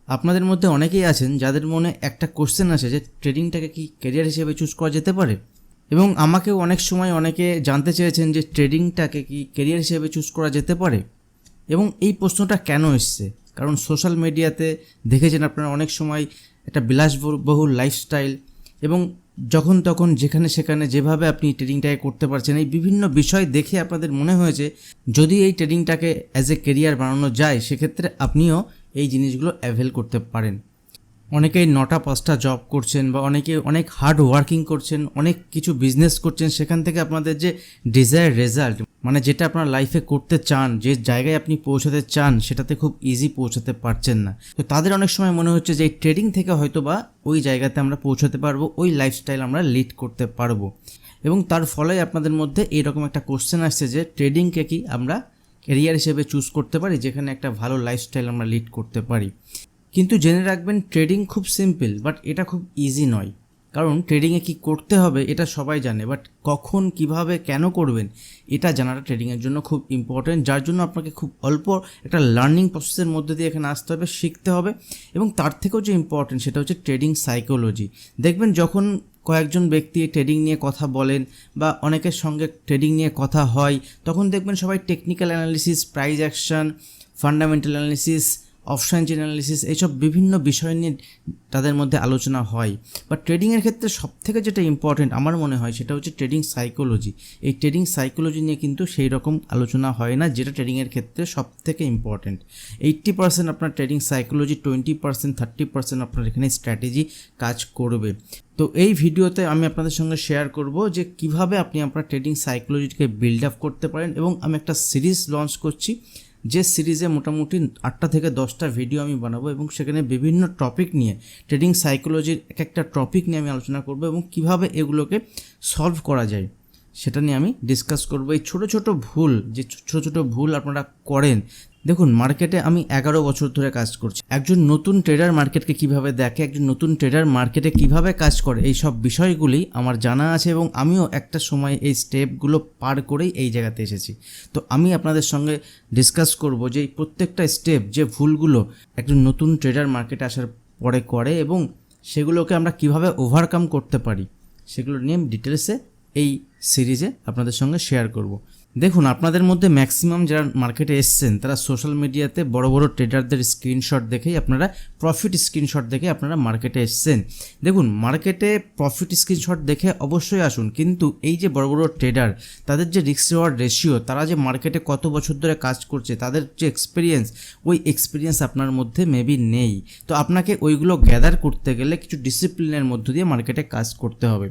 আপনাদের মধ্যে অনেকেই আছেন যাদের মনে একটা কোশ্চেন আসে যে ট্রেডিংটাকে কি ক্যারিয়ার হিসেবে চুজ করা যেতে পারে, এবং আমাকেও অনেক সময় অনেকে জানতে চেয়েছেন যে ট্রেডিংটাকে কি ক্যারিয়ার হিসেবে চুজ করা যেতে পারে। এবং এই প্রশ্নটা কেন এসছে, কারণ সোশ্যাল মিডিয়াতে দেখেছেন আপনারা অনেক সময় একটা বিলাসবহুল লাইফস্টাইল এবং যখন তখন যেখানে সেখানে যেভাবে আপনি ট্রেডিংটাকে করতে পারছেন, এই বিভিন্ন বিষয় দেখে আপনাদের মনে হয়েছে যদি এই ট্রেডিংটাকে অ্যাজ এ কেরিয়ার বানানো যায় সেক্ষেত্রে আপনিও এই জিনিসগুলো অ্যাভেল করতে পারেন। অনেকেই 9টা 5টা জব করছেন বা অনেকে অনেক হার্ড ওয়ার্কিং করছেন, অনেক কিছু বিজনেস করছেন, সেখান থেকে আপনাদের যে ডিজায়ার রেজাল্ট মানে যেটা আপনার লাইফে করতে চান, যে জায়গায় আপনি পৌঁছাতে চান সেটাতে খুব ইজি পৌঁছাতে পারছেন না। তো তাদের অনেক সময় মনে হচ্ছে যে এই ট্রেডিং থেকে হয়তো বা ওই জায়গাতে আমরা পৌঁছাতে পারবো, ওই লাইফস্টাইল আমরা লিড করতে পারবো। এবং তার ফলে আপনাদের মধ্যে এইরকম একটা কোশ্চেন আসছে যে ট্রেডিংকে কি আমরা ক্যারিয়ার হিসেবে চুজ করতে পারি, যেখানে একটা ভালো লাইফস্টাইল আমরা লিড করতে পারি। কিন্তু জেনে রাখবেন ট্রেডিং খুব সিম্পল, বাট এটা খুব ইজি নয়। কারণ ট্রেডিংয়ে কি করতে হবে এটা সবাই জানে, বাট কখন কিভাবে কেন করবেন এটা জানাটা ট্রেডিংয়ের জন্য খুব ইম্পর্টেন্ট, যার জন্য আপনাকে খুব অল্প একটা লার্নিং প্রসেসের মধ্যে দিয়ে এখানে আসতে হবে, শিখতে হবে। এবং তার থেকেও যে ইম্পর্টেন্ট সেটা হচ্ছে ট্রেডিং সাইকোলজি। দেখবেন যখন কয়েকজন ব্যক্তি ট্রেডিং নিয়ে কথা বলেন বা অনেকের সঙ্গে ট্রেডিং নিয়ে কথা হয়, তখন দেখবেন সবাই technical analysis, price action, fundamental analysis, option chain analysis, এইসব বিভিন্ন বিষয় নিয়ে তাদের মধ্যে আলোচনা হয়। বা ট্রেডিংয়ের ক্ষেত্রে সবথেকে যেটা ইম্পর্টেন্ট আমার মনে হয় সেটা হচ্ছে ট্রেডিং সাইকোলজি। এই ট্রেডিং সাইকোলজি নিয়ে কিন্তু সেই রকম আলোচনা হয় না, যেটা ট্রেডিংয়ের ক্ষেত্রে সবথেকে ইম্পর্টেন্ট। 80% আপনার ট্রেডিং সাইকোলজি, 20% 30% আপনার এখানে স্ট্র্যাটেজি কাজ করবে। তো এই ভিডিওতে আমি আপনাদের সঙ্গে শেয়ার করব যে কিভাবে আপনি আপনার ট্রেডিং সাইকোলজিকে বিল্ড আপ করতে পারেন। এবং আমি একটা সিরিজ লঞ্চ করছি, যে সিরিজে মোটামুটি 8টা থেকে 10টা ভিডিও আমি বানাবো এবং সেখানে বিভিন্ন টপিক নিয়ে ট্রেডিং সাইকোলজির একটা টপিক নিয়ে আমি আলোচনা করব এবং কিভাবে এগুলোকে সলভ করা যায় সেটা নিয়ে আমি ডিসকাস করব। এই ছোটো ছোটো ভুল আপনারা করেন, দেখুন মার্কেটে আমি 11 বছর ধরে কাজ করছি। একজন নতুন ট্রেডার মার্কেটকে কিভাবে দেখে, একজন নতুন ট্রেডার মার্কেটে কিভাবে কাজ করে, এই সব বিষয়গুলি আমার জানা আছে এবং আমিও একটা সময় এই স্টেপগুলো পার করেই এই জায়গাতে এসেছি। তো আমি আপনাদের সঙ্গে ডিসকাস করব যে এই প্রত্যেকটা স্টেপ, যে ভুলগুলো একজন নতুন ট্রেডার মার্কেটে আসার পরে করে এবং সেগুলোকে আমরা কিভাবে ওভারকাম করতে পারি, সেগুলো নিয়ে ডিটেলসে এই সিরিজে আপনাদের সঙ্গে শেয়ার করব। দেখুন আপনাদের মধ্যে ম্যাক্সিমাম যারা মার্কেটে এসছেন তারা সোশ্যাল মিডিয়াতে বড় বড় ট্রেডারদের স্ক্রিনশট দেখেই আপনারা প্রফিট স্ক্রিনশট দেখে আপনারা মার্কেটে এসছেন। দেখুন মার্কেটে প্রফিট স্ক্রিনশট দেখে অবশ্যই আসুন, কিন্তু এই যে বড় বড় ট্রেডার তাদের যে রিস্ক রিওয়ার্ড রেশিও, তারা যে মার্কেটে কত বছর ধরে কাজ করছে, তাদের যে এক্সপিরিয়েন্স, ওই এক্সপিরিয়েন্স আপনার মধ্যে মেবি নেই। তো আপনাকে ওইগুলো গ্যাদার করতে গেলে কিছু ডিসিপ্লিনের মধ্য দিয়ে মার্কেটে কাজ করতে হবে।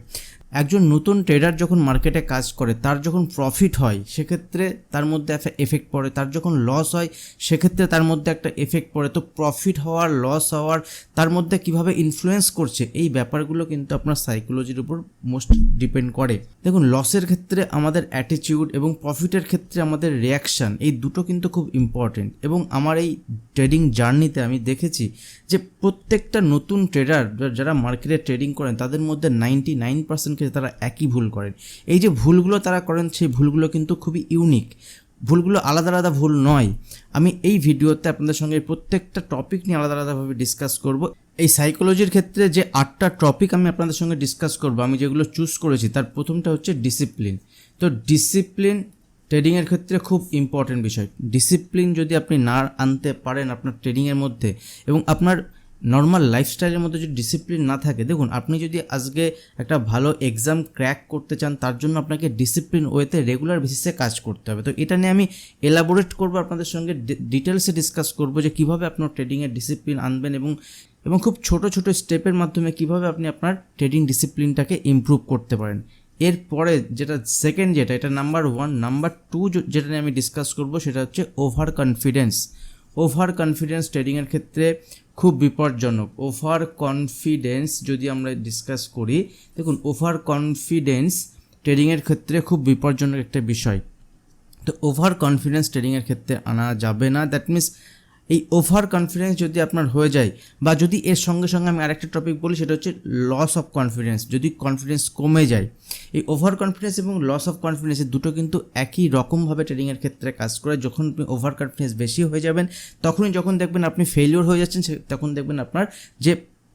একজন নতুন ট্রেডার যখন মার্কেটে কাজ করে, তার যখন প্রফিট হয় সেক্ষেত্রে তার মধ্যে একটা এফেক্ট পড়ে, তার যখন লস হয় সেক্ষেত্রে তার মধ্যে একটা এফেক্ট পড়ে। তো প্রফিট হওয়ার, লস হওয়ার, তার মধ্যে কিভাবে ইনফ্লুয়েন্স করছে, এই ব্যাপারগুলো কিন্তু আপনার সাইকোলজির উপর মোস্ট ডিপেন্ড করে। দেখুন লসের ক্ষেত্রে আমাদের অ্যাটিটিউড এবং প্রফিটের ক্ষেত্রে আমাদের রিয়াকশান, এই দুটো কিন্তু খুব ইম্পর্টেন্ট। এবং আমার এই ট্রেডিং জার্নিতে আমি দেখেছি যে প্রত্যেকটা নতুন ট্রেডার যারা মার্কেটে ট্রেডিং করেন তাদের মধ্যে 99% তারা একই ভুল করেন। এই যে ভুলগুলো তারা করেন সেই ভুলগুলো কিন্তু খুবই ইউনিক, ভুলগুলো আলাদা আলাদা ভুল নয়। আমি এই ভিডিওতে আপনাদের সঙ্গে প্রত্যেকটা টপিক নিয়ে আলাদা আলাদাভাবে ডিসকাস করব। এই সাইকোলজির ক্ষেত্রে যে 8টা টপিক আমি আপনাদের সঙ্গে ডিসকাস করব, আমি যেগুলো চুজ করেছি তার প্রথমটা হচ্ছে ডিসিপ্লিন। তো ডিসিপ্লিন ট্রেডিংয়ের ক্ষেত্রে খুব ইম্পর্টেন্ট বিষয়। ডিসিপ্লিন যদি আপনি না আনতে পারেন আপনার ট্রেডিংয়ের মধ্যে এবং আপনার নর্মাল লাইফস্টাইলের মধ্যে যদি ডিসিপ্লিন না থাকে, দেখুন আপনি যদি আজকে একটা ভালো এক্সাম ক্র্যাক করতে চান তার জন্য আপনাকে ডিসিপ্লিন ওয়েতে রেগুলার বেসিসে কাজ করতে হবে। তো এটা নিয়ে আমি এলাবোরেট করবো, আপনাদের সঙ্গে ডিটেলসে ডিসকাস করবো যে কীভাবে আপনার ট্রেডিংয়ের ডিসিপ্লিন আনবেন এবং খুব ছোট ছোট স্টেপের মাধ্যমে কীভাবে আপনি আপনার ট্রেডিং ডিসিপ্লিনটাকে ইমপ্রুভ করতে পারেন। এরপরে যেটা সেকেন্ড, এটা নাম্বার 1। নাম্বার 2 যেটা নিয়ে আমি ডিসকাস করবো সেটা হচ্ছে ওভার কনফিডেন্স। ওভার কনফিডেন্স ট্রেডিংয়ের ক্ষেত্রে খুব বিপজ্জনক। ওভার কনফিডেন্স যদি আমরা ডিসকাস করি, দেখুন ওভার কনফিডেন্স ট্রেডিংয়ের ক্ষেত্রে খুব বিপজ্জনক একটা বিষয়। তো ওভার কনফিডেন্স ট্রেডিংয়ের ক্ষেত্রে আনা যাবে না। দ্যাট মিনস এই ওভার কনফিডেন্স যদি আপনার হয়ে যায়, বা যদি এর সঙ্গে সঙ্গে আমি আরেকটা টপিক বলি সেটা হচ্ছে লস অফ কনফিডেন্স, যদি কনফিডেন্স কমে যায়, এই ওভার কনফিডেন্স এবং লস অফ কনফিডেন্স দুটো কিন্তু একই রকমভাবে ট্রেডিংয়ের ক্ষেত্রে কাজ করে। যখন আপনি ওভার কনফিডেন্স বেশি হয়ে যাবেন তখনই যখন দেখবেন আপনি ফেলিওর হয়ে যাচ্ছেন তখন দেখবেন আপনার যে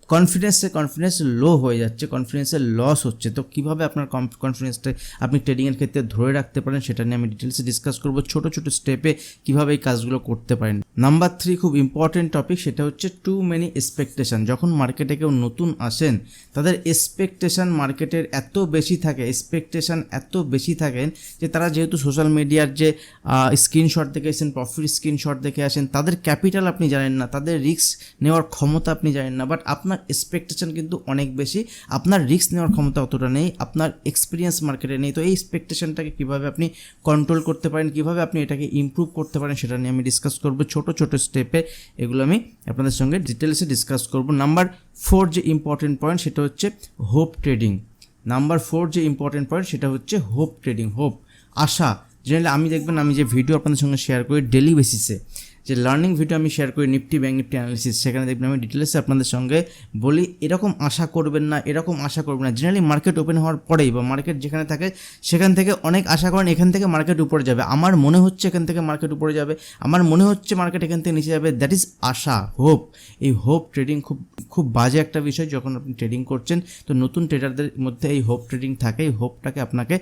কনফিডেন্স লো হয়ে যাচ্ছে, কনফিডেন্সের লস হচ্ছে। তো কীভাবে আপনার কনফিডেন্সটা আপনি ট্রেডিংয়ের ক্ষেত্রে ধরে রাখতে পারেন সেটা নিয়ে আমি ডিটেলসে ডিসকাস করব, ছোটো ছোটো স্টেপে কীভাবে এই কাজগুলো করতে পারেন। নাম্বার 3 খুব ইম্পর্টেন্ট টপিক, সেটা হচ্ছে টু মেনি এক্সপেকটেশন। যখন মার্কেটে কেউ নতুন আসেন তাদের এক্সপেকটেশন মার্কেটের এত বেশি থাকেন যে তারা যেহেতু সোশ্যাল মিডিয়ার যে স্ক্রিনশট দেখে আসেন, প্রফিট স্ক্রিনশট দেখে আসেন, তাদের ক্যাপিটাল আপনি জানেন না, তাদের রিস্ক নেওয়ার ক্ষমতা আপনি জানেন না। বাট আপনার এক্সপেকটেশন কিন্তু অনেক বেশি, আপনার রিস্ক নেওয়ার ক্ষমতা অতটা নেই, আপনার এক্সপিরিয়েন্স মার্কেটে নেই। তো এই এক্সপেকটেশনটাকে কীভাবে আপনি কন্ট্রোল করতে পারেন, কীভাবে আপনি এটাকে ইমপ্রুভ করতে পারেন সেটা নিয়ে আমি ডিসকাস করব ছোটো ছোটো স্টেপে। এগুলো আমি আপনাদের সঙ্গে ডিটেলসে ডিসকাস করব। নাম্বার 4 যে ইম্পর্টেন্ট পয়েন্ট সেটা হচ্ছে হোপ ট্রেডিং। হোপ ট্রেডিং, আশা। জেনারেলি আমি দেখবেন আমি যে ভিডিও আপনাদের সঙ্গে শেয়ার করি ডেলি বেসিসে, যে লার্নিং ভিডিও আমি শেয়ার করি নিফটি ব্যাঙ্ক নিফটি অ্যানালিসিস, সেখানে দেখবেন আমি ডিটেলসে আপনাদের সঙ্গে বলি এরকম আশা করবেন না। জেনারেলি মার্কেট ওপেন হওয়ার পরেই বা মার্কেট যেখানে থাকে সেখান থেকে অনেক আশা করেন এখান থেকে মার্কেট উপরে যাবে, আমার মনে হচ্ছে এখান থেকে মার্কেট উপরে যাবে, আমার মনে হচ্ছে মার্কেট এখান থেকে নিচে যাবে। That is Asha, hope. এই হোপ ট্রেডিং খুব বাজে একটা বিষয় যখন আপনি ট্রেডিং করছেন। তো নতুন ট্রেডারদের মধ্যে এই হোপ ট্রেডিং থাকে, এই হোপটাকে আপনাকে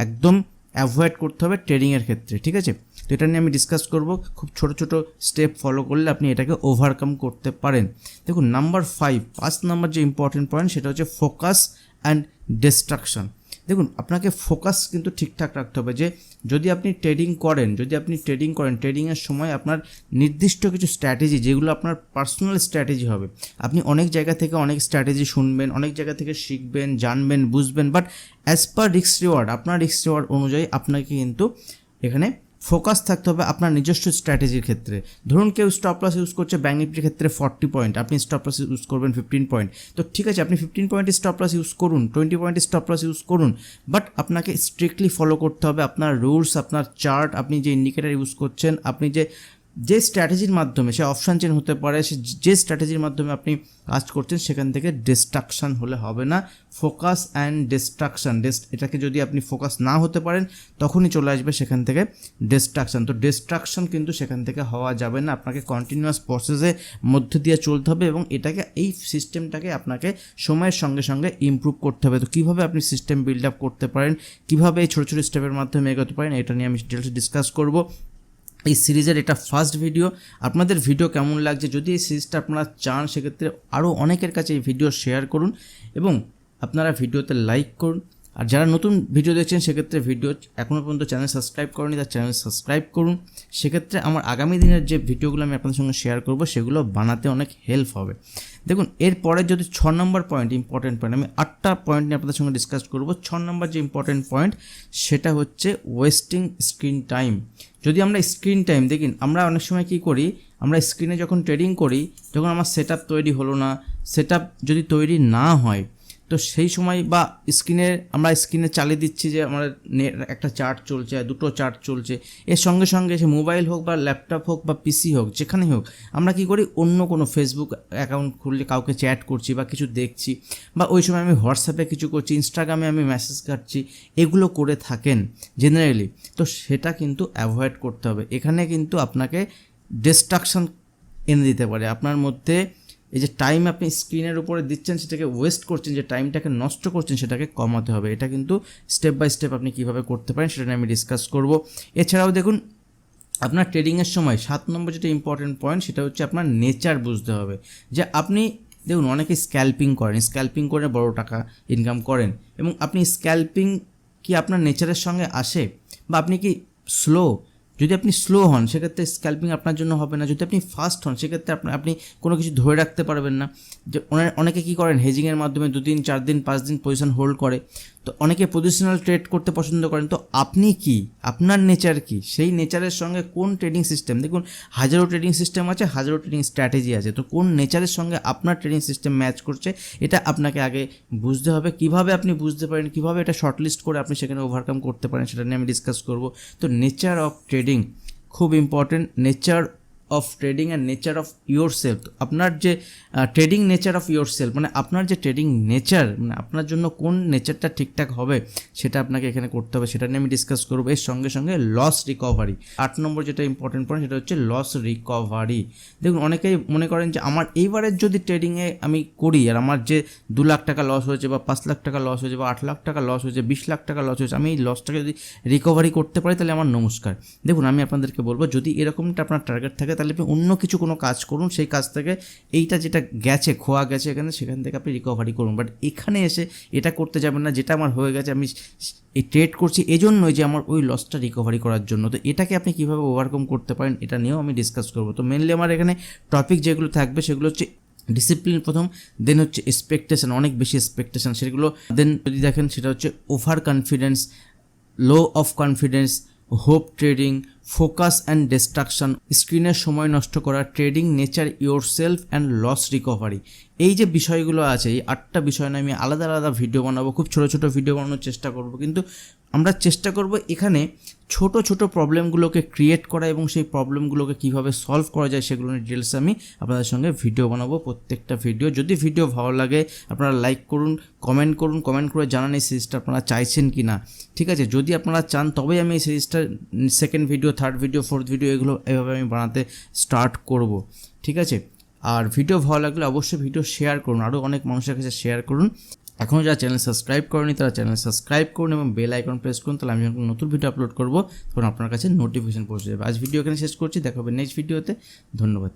একদম অ্যাভয়েড করতে হবে ট্রেডিংয়ের ক্ষেত্রে, ঠিক আছে? তো এটা নিয়ে আমি ডিসকাস করব। খুব ছোট ছোট স্টেপ ফলো করলে আপনি এটাকে ওভারকাম করতে পারেন। দেখুন নাম্বার 5 নাম্বার যে ইম্পর্টেন্ট পয়েন্ট সেটা হচ্ছে ফোকাস অ্যান্ড ডিস্ট্রাকশন। দেখুন আপনাকে ফোকাস কিন্তু ঠিকঠাক রাখতে হবে, যে যদি আপনি ট্রেডিং করেন ট্রেডিংয়ের সময় আপনার নির্দিষ্ট কিছু স্ট্র্যাটেজি, যেগুলো আপনার পার্সোনাল স্ট্র্যাটেজি হবে। আপনি অনেক জায়গা থেকে অনেক স্ট্র্যাটেজি শুনবেন, অনেক জায়গা থেকে শিখবেন, জানবেন, বুঝবেন, but as per risk reward, আপনার রিস্ক রিওয়ার্ড অনুযায়ী আপনাকে কিন্তু এখানে ফোকাস থাকতে হবে আপনার নিজস্ব স্ট্র্যাটেজির ক্ষেত্রে। ধরুন কেউ স্টপ লস ইউজ করছে ব্যাঙ্ক নিফটির ক্ষেত্রে 40 পয়েন্ট, আপনি স্টপ লস ইউজ করবেন 15 পয়েন্ট। তো ঠিক আছে, আপনি 15 পয়েন্টের স্টপ লস ইউজ করুন, 20 পয়েন্টের স্টপ লস ইউজ করুন, বাট আপনাকে স্ট্রিক্টলি ফলো করতে হবে আপনার রুলস, আপনার চার্ট, আপনি যে ইন্ডিকেটার ইউজ করছেন, আপনি যে স্ট্র্যাটেজির মাধ্যমে, সে অপশান চেন হতে পারে, যে স্ট্র্যাটেজির মাধ্যমে আপনি কাজ করছেন সেখান থেকে ডিস্ট্রাকশন হলে হবে না। ফোকাস অ্যান্ড ডিস্ট্রাকশন, এটাকে যদি আপনি ফোকাস না হতে পারেন তখনই চলে আসবে সেখান থেকে ডিস্ট্রাকশন। তো ডিস্ট্রাকশন কিন্তু সেখান থেকে হওয়া যাবে না, আপনাকে কন্টিনিউয়াস প্রসেসের মধ্যে দিয়ে চলতে হবে এবং এই সিস্টেমটাকে আপনাকে সময়ের সঙ্গে সঙ্গে ইমপ্রুভ করতে হবে। তো কীভাবে আপনি সিস্টেম বিল্ড আপ করতে পারেন, কীভাবে এই ছোটো ছোটো স্টেপের মাধ্যমে এগোতে পারেন, এটা নিয়ে আমি ডিটেলসে ডিসকাস করব। এই সিরিজের এটা ফার্স্ট ভিডিও। আপনাদের ভিডিও কেমন লাগছে, যদি এই সিরিজটা আপনারা চান সেক্ষেত্রে আরও অনেকের কাছে এই ভিডিও শেয়ার করুন এবং আপনারা ভিডিওতে লাইক করুন। আর যারা নতুন ভিডিও দেখছেন সেক্ষেত্রে ভিডিও এখনও পর্যন্ত চ্যানেল সাবস্ক্রাইব করেনি তার চ্যানেল সাবস্ক্রাইব করুন। সেক্ষেত্রে আমার আগামী দিনের যে ভিডিওগুলো আমি আপনাদের সঙ্গে শেয়ার করব সেগুলো বানাতে অনেক হেল্প হবে। দেখুন এরপরে যদি 6 নম্বর পয়েন্ট, ইম্পর্টেন্ট পয়েন্ট, আমি 8টা পয়েন্ট নিয়ে আপনাদের সঙ্গে ডিসকাস করব। 6 নম্বর যে ইম্পর্টেন্ট পয়েন্ট সেটা হচ্ছে ওয়েস্টিং স্ক্রিন টাইম। যদি আমরা স্ক্রিন টাইম দেখুন, আমরা অনেক সময় কী করি, আমরা স্ক্রিনে যখন ট্রেডিং করি, যখন আমার সেট আপ তৈরি হলো না, সেট আপ যদি তৈরি না হয় তো সেই সময় বা আমরা স্ক্রিনে চালিয়ে দিচ্ছি যে আমার একটা চার্ট চলছে, দুটো চার্ট চলছে, এর সঙ্গে সঙ্গে সে মোবাইল হোক বা ল্যাপটপ হোক বা পিসি হোক, যেখানেই হোক, আমরা কী করি অন্য কোনো ফেসবুক অ্যাকাউন্ট খুললে কাউকে চ্যাট করছি বা কিছু দেখছি, বা ওই সময় আমি হোয়াটসঅ্যাপে কিছু করছি, ইনস্টাগ্রামে আমি মেসেজ কাটছি, এগুলো করে থাকেন জেনারেলি। তো সেটা কিন্তু অ্যাভয়েড করতে হবে। এখানে কিন্তু আপনাকে ডিস্ট্রাকশন এনে দিতে পারে আপনার মধ্যে। এই যে টাইম আপনি স্ক্রিনের উপরে দিচ্ছেন, সেটাকে ওয়েস্ট করছেন, যে টাইমটাকে নষ্ট করছেন সেটাকে কমাতে হবে। এটা কিন্তু স্টেপ বাই স্টেপ আপনি কীভাবে করতে পারেন সেটা নিয়ে আমি ডিসকাস করব। এছাড়াও দেখুন আপনার ট্রেডিংয়ের সময় 7 নম্বর যেটা ইম্পর্টেন্ট পয়েন্ট সেটা হচ্ছে আপনার নেচার বুঝতে হবে। যে আপনি দেখুন অনেকে স্ক্যাল্পিং করে বড় টাকা ইনকাম করেন, এবং আপনি স্ক্যাল্পিং কি আপনার নেচারের সঙ্গে আসে, বা আপনি কি স্লো? যদি আপনি স্লো হন সেক্ষেত্রে স্ক্যাল্পিং আপনার জন্য হবে না। যদি আপনি ফাস্ট হন সেক্ষেত্রে আপনি কোনো কিছু ধরে রাখতে পারবেন না। যে অনেকে কী করেন, হেজিংয়ের মাধ্যমে 2 দিন 4 দিন 5 দিন পজিশন হোল্ড করে। তো অনেকে পজিশনাল ট্রেড করতে পছন্দ করেন। তো আপনি কি, আপনার নেচার কি, সেই নেচারের সঙ্গে কোন ট্রেডিং সিস্টেম, দেখুন হাজারো ট্রেডিং সিস্টেম আছে, হাজারো ট্রেডিং স্ট্র্যাটেজি আছে, তো কোন নেচারের সঙ্গে আপনার ট্রেডিং সিস্টেম ম্যাচ করছে এটা আপনাকে আগে বুঝতে হবে। কিভাবে আপনি বুঝতে পারেন, কিভাবে এটা শর্টলিস্ট করে আপনি সেখানে ওভারকাম করতে পারেন সেটা নিয়ে আমি ডিসকাস করব। তো নেচার অফ ট্রেডিং খুব important. Nature of trading and nature of your self. আপনার যে trading nature of your self মানে আপনার যে ট্রেডিং নেচার, মানে আপনার জন্য কোন নেচারটা ঠিকঠাক হবে সেটা আপনাকে এখানে করতে হবে, সেটা নিয়ে আমি ডিসকাস করবো। এর সঙ্গে সঙ্গে লস রিকভারি, 8 নম্বর যেটা ইম্পর্টেন্ট পয়েন্ট সেটা হচ্ছে লস রিকভারি। দেখুন অনেকেই মনে করেন যে আমার এইবারের যদি ট্রেডিংয়ে আমি করি আর আমার যে 2 লাখ টাকা লস হয়েছে বা 5 লাখ টাকা লস হয়েছে বা 8 লাখ টাকা লস হয়েছে, 20 লাখ টাকা লস হয়েছে, আমি এই লসটাকে যদি রিকভারি করতে পারি তাহলে আমার নমস্কার। দেখুন আমি আপনাদেরকে বলবো, যদি এরকমটা আপনার টার্গেট থাকে তাহলে আপনি অন্য কিছু কোনো কাজ করুন, সেই কাজ থেকে এইটা যেটা গেছে, খোয়া গেছে এখানে, সেখান থেকে আপনি রিকভারি করুন। বাট এখানে এসে এটা করতে যাবেন না যেটা আমার হয়ে গেছে, আমি এই ট্রেড করছি এজন্যই যে আমার ওই লসটা রিকভারি করার জন্য। তো এটাকে আপনি কীভাবে ওভারকাম করতে পারেন এটা নিয়েও আমি ডিসকাস করবো। তো মেনলি আমার এখানে টপিক যেগুলো থাকবে সেগুলো হচ্ছে ডিসিপ্লিন প্রথম, দেন হচ্ছে এক্সপেকটেশন, অনেক বেশি এক্সপেকটেশন সেগুলো, দেন যদি দেখেন সেটা হচ্ছে over confidence, low of confidence, hope trading, focus and distraction, স্ক্রিনের সময় নষ্ট করা, trading nature yourself and loss recovery. এই যে বিষয়গুলো আছে, এই 8টা বিষয় নিয়ে আমি আলাদা আলাদা ভিডিও বানাবো, খুব ছোটো ছোটো ভিডিও বানানোর চেষ্টা করব, কিন্তু আমরা চেষ্টা করব এখানে ছোট ছোট প্রবলেমগুলোকে ক্রিয়েট করা এবং সেই প্রবলেমগুলোকে কীভাবে সলভ করা যায় সেগুলো নিয়ে ডিটেলস আমি আপনাদের সঙ্গে ভিডিও বানাবো। প্রত্যেকটা ভিডিও, যদি ভিডিও ভালো লাগে আপনারা লাইক করুন, কমেন্ট করে জানান এই সিরিজটা আপনারা চাইছেন কি না, ঠিক আছে? যদি আপনারা চান তবেই আমি এই সিরিজটা second video, third video, fourth video এগুলো এভাবে আমি বানাতে স্টার্ট করব, ঠিক আছে? আর ভিডিও ভালো লাগলে অবশ্যই ভিডিও শেয়ার করুন, আরও অনেক মানুষের কাছে শেয়ার করুন। এখনও যারা চ্যানেল সাবস্ক্রাইব করেনি তারা চ্যানেল সাবস্ক্রাইব করুন এবং বেল আইকন প্রেস করুন, তাহলে আমি যখন নতুন ভিডিও আপলোড করবো তখন আপনার কাছে নোটিফিকেশন পৌঁছে যাবে। আজ ভিডিও এখানে শেষ করছি, দেখা হবে নেক্সট ভিডিওতে। ধন্যবাদ।